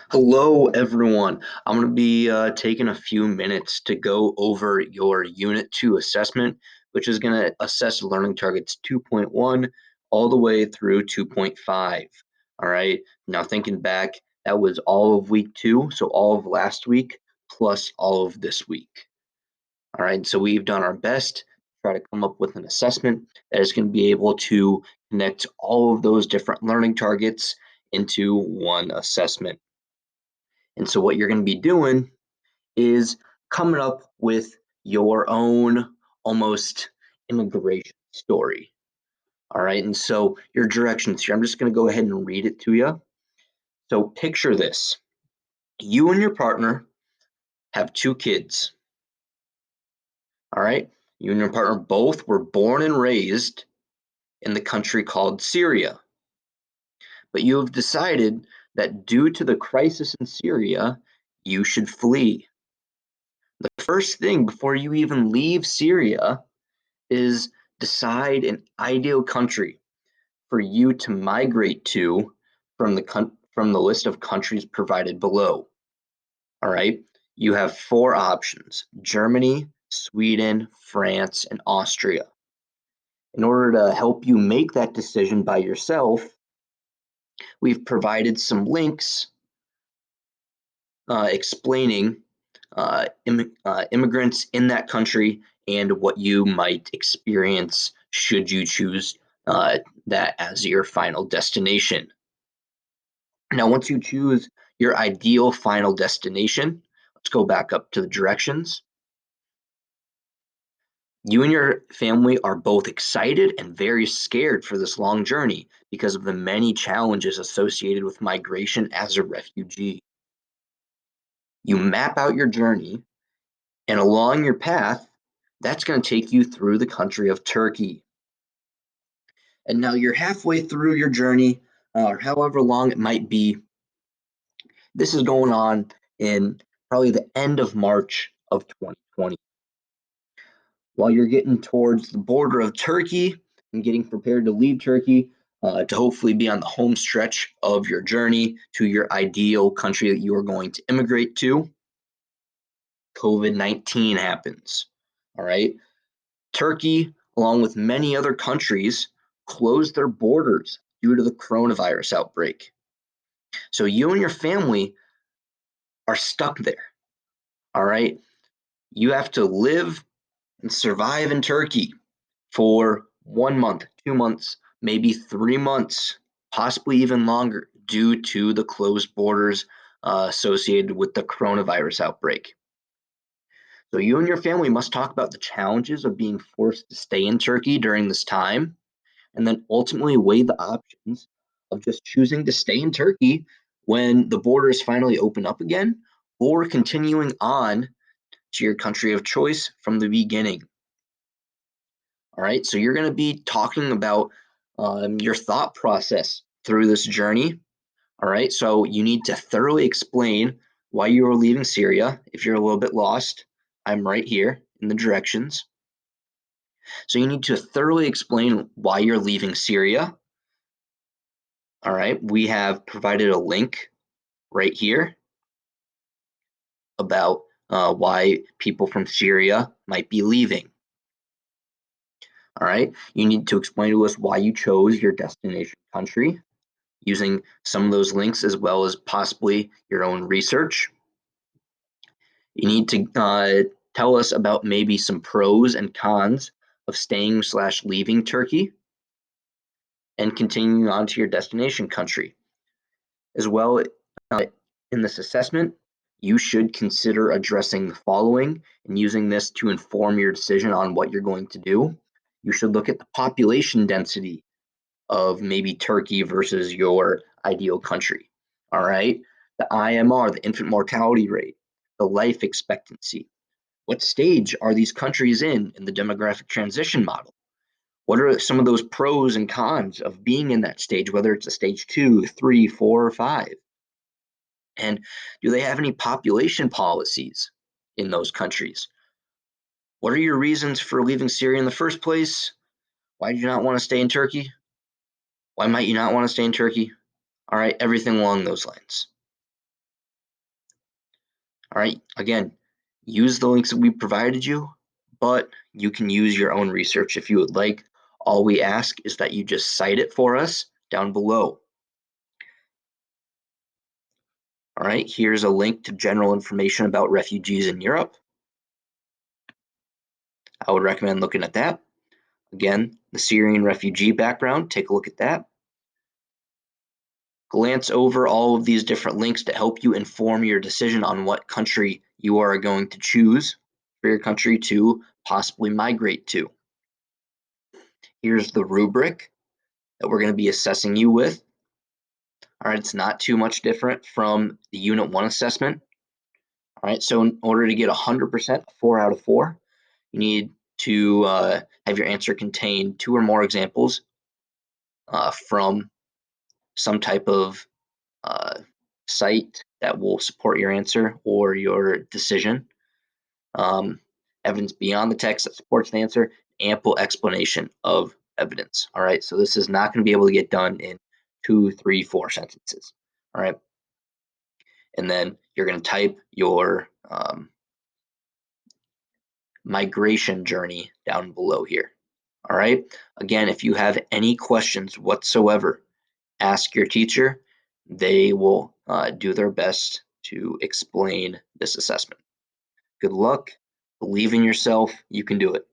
Hello, everyone. I'm going to be taking a few minutes to go over your Unit 2 assessment, which is going to assess learning targets 2.1 all the way through 2.5. All right. Now, thinking back, that was all of week 2, so all of last week plus all of this week. All right. So we've done our best to try to come up with an assessment that is going to be able to connect all of those different learning targets into one assessment. And so what you're going to be doing is coming up with your own almost immigration story. All right. And so your directions here, I'm just going to go ahead and read it to you. So picture this: you and your partner have two kids. All right. You and your partner both were born and raised in the country called Syria. But you have decided that due to the crisis in Syria, you should flee. The first thing before you even leave Syria is decide an ideal country for you to migrate to from the list of countries provided below. All right. You have four options: Germany, Sweden, France, and Austria. In order to help you make that decision by yourself, we've provided some links explaining immigrants in that country and what you might experience should you choose that as your final destination. Now, once you choose your ideal final destination, let's go back up to the directions. You and your family are both excited and very scared for this long journey because of the many challenges associated with migration as a refugee. You map out your journey, and along your path, that's going to take you through the country of Turkey. And now you're halfway through your journey, or however long it might be. This is going on in probably the end of March of 2020. While you're getting towards the border of Turkey and getting prepared to leave Turkey to hopefully be on the home stretch of your journey to your ideal country that you are going to immigrate to, COVID-19 happens. All right. Turkey, along with many other countries, closed their borders due to the coronavirus outbreak. So you and your family are stuck there. All right. You have to live and survive in Turkey for 1 month, 2 months, maybe 3 months, possibly even longer, due to the closed borders associated with the coronavirus outbreak. So you and your family must talk about the challenges of being forced to stay in Turkey during this time, and then ultimately weigh the options of just choosing to stay in Turkey when the borders finally open up again, or continuing on to your country of choice from the beginning. All right, so you're going to be talking about your thought process through this journey. All right, so you need to thoroughly explain why you are leaving Syria. If you're a little bit lost, I'm right here in the directions. So you need to thoroughly explain why you're leaving Syria. All right, we have provided a link right here about why people from Syria might be leaving. All right, you need to explain to us why you chose your destination country using some of those links as well as possibly your own research. You need to tell us about maybe some pros and cons of staying slash leaving Turkey and continuing on to your destination country. As well, uh, in this assessment, you should consider addressing the following and using this to inform your decision on what you're going to do. You should look at the population density of maybe Turkey versus your ideal country. All right. The IMR, the infant mortality rate, the life expectancy. What stage are these countries in the demographic transition model? What are some of those pros and cons of being in that stage, whether it's a stage 2, 3, 4, or 5? And do they have any population policies in those countries? What are your reasons for leaving Syria in the first place? Why do you not want to stay in Turkey? Why might you not want to stay in Turkey? All right, everything along those lines. All right, again, use the links that we provided you, but you can use your own research if you would like. All we ask is that you just cite it for us down below. All right, here's a link to general information about refugees in Europe. I would recommend looking at that. Again, the Syrian refugee background, take a look at that. Glance over all of these different links to help you inform your decision on what country you are going to choose for your country to possibly migrate to. Here's the rubric that we're going to be assessing you with. All right, it's not too much different from the Unit 1 assessment. All right, so in order to get 100%, 4 out of 4, you need to have your answer contain 2 or more examples from some type of uh, site that will support your answer or your decision. Um, evidence beyond the text that supports the answer, ample explanation of evidence. All right, so this is not going to be able to get done in 2, 3, 4 sentences. All right, and then you're going to type your migration journey down below here. All right, again, if you have any questions whatsoever, ask your teacher. They will do their best to explain this assessment. Good luck. Believe in yourself. You can do it.